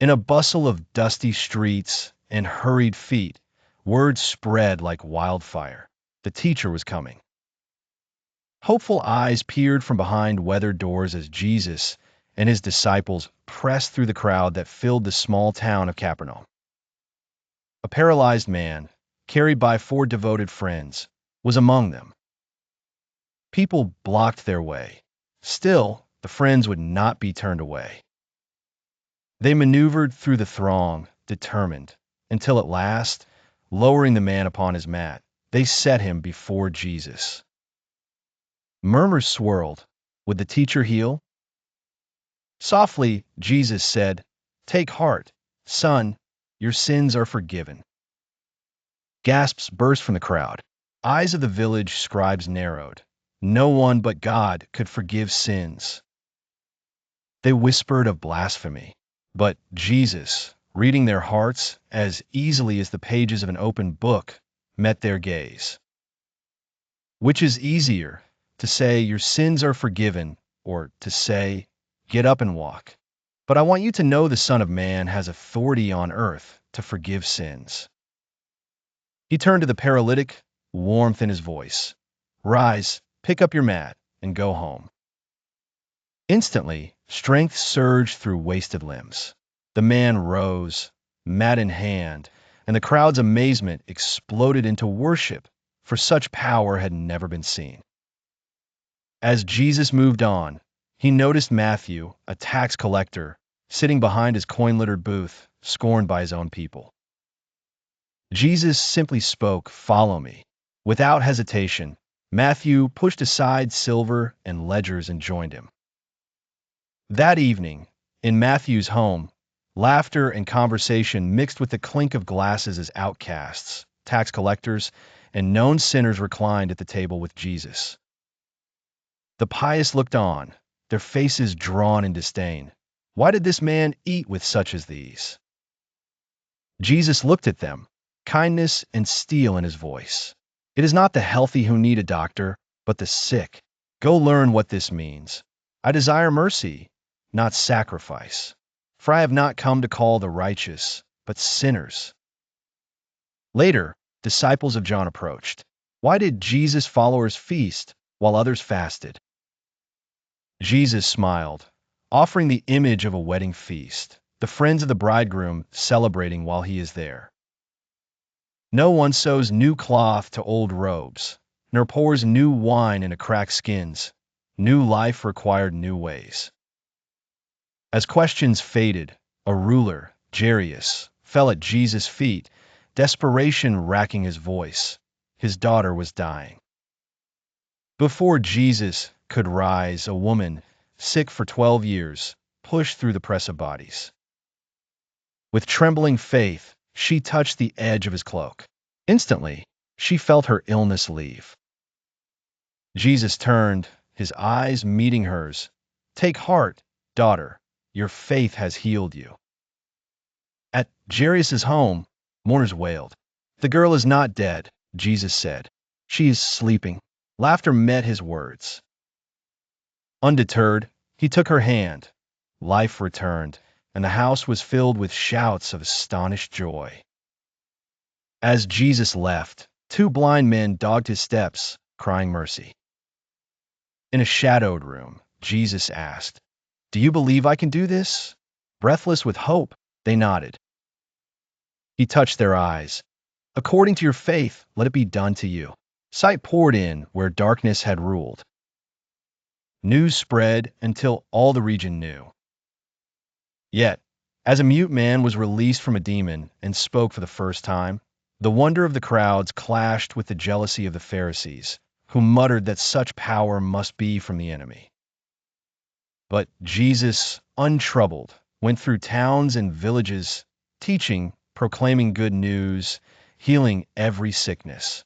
In a bustle of dusty streets and hurried feet, word spread like wildfire. The teacher was coming. Hopeful eyes peered from behind weathered doors as Jesus and his disciples pressed through the crowd that filled the small town of Capernaum. A paralyzed man, carried by 4 devoted friends, was among them. People blocked their way. Still, the friends would not be turned away. They maneuvered through the throng, determined, until at last, lowering the man upon his mat, they set him before Jesus. Murmurs swirled. Would the teacher heal? Softly, Jesus said, "Take heart, son, your sins are forgiven." Gasps burst from the crowd. Eyes of the village scribes narrowed. No one but God could forgive sins. They whispered of blasphemy. But Jesus, reading their hearts as easily as the pages of an open book, met their gaze. Which is easier, to say your sins are forgiven, or to say, get up and walk? But I want you to know the Son of Man has authority on earth to forgive sins. He turned to the paralytic, warmth in his voice. Rise, pick up your mat, and go home. Instantly, strength surged through wasted limbs. The man rose, mat in hand, and the crowd's amazement exploded into worship, for such power had never been seen. As Jesus moved on, he noticed Matthew, a tax collector, sitting behind his coin-littered booth, scorned by his own people. Jesus simply spoke, "Follow me." Without hesitation, Matthew pushed aside silver and ledgers and joined him. That evening, in Matthew's home, laughter and conversation mixed with the clink of glasses as outcasts, tax collectors, and known sinners reclined at the table with Jesus. The pious looked on, their faces drawn in disdain. Why did this man eat with such as these? Jesus looked at them, kindness and steel in his voice. It is not the healthy who need a doctor, but the sick. Go learn what this means. I desire mercy, not sacrifice. For I have not come to call the righteous, but sinners. Later, disciples of John approached. Why did Jesus' followers feast while others fasted? Jesus smiled, offering the image of a wedding feast, the friends of the bridegroom celebrating while he is there. No one sews new cloth to old robes, nor pours new wine into cracked skins. New life required new ways. As questions faded, a ruler, Jairus, fell at Jesus' feet, desperation racking his voice. His daughter was dying. Before Jesus could rise, a woman, sick for 12 years, pushed through the press of bodies. With trembling faith, she touched the edge of his cloak. Instantly, she felt her illness leave. Jesus turned, his eyes meeting hers. "Take heart, daughter. Your faith has healed you." At Jairus' home, mourners wailed. "The girl is not dead," Jesus said. "She is sleeping." Laughter met his words. Undeterred, he took her hand. Life returned, and the house was filled with shouts of astonished joy. As Jesus left, 2 blind men dogged his steps, crying mercy. In a shadowed room, Jesus asked, "Do you believe I can do this?" Breathless with hope, they nodded. He touched their eyes. "According to your faith, let it be done to you." Sight poured in where darkness had ruled. News spread until all the region knew. Yet, as a mute man was released from a demon and spoke for the first time, the wonder of the crowds clashed with the jealousy of the Pharisees, who muttered that such power must be from the enemy. But Jesus, untroubled, went through towns and villages, teaching, proclaiming good news, healing every sickness.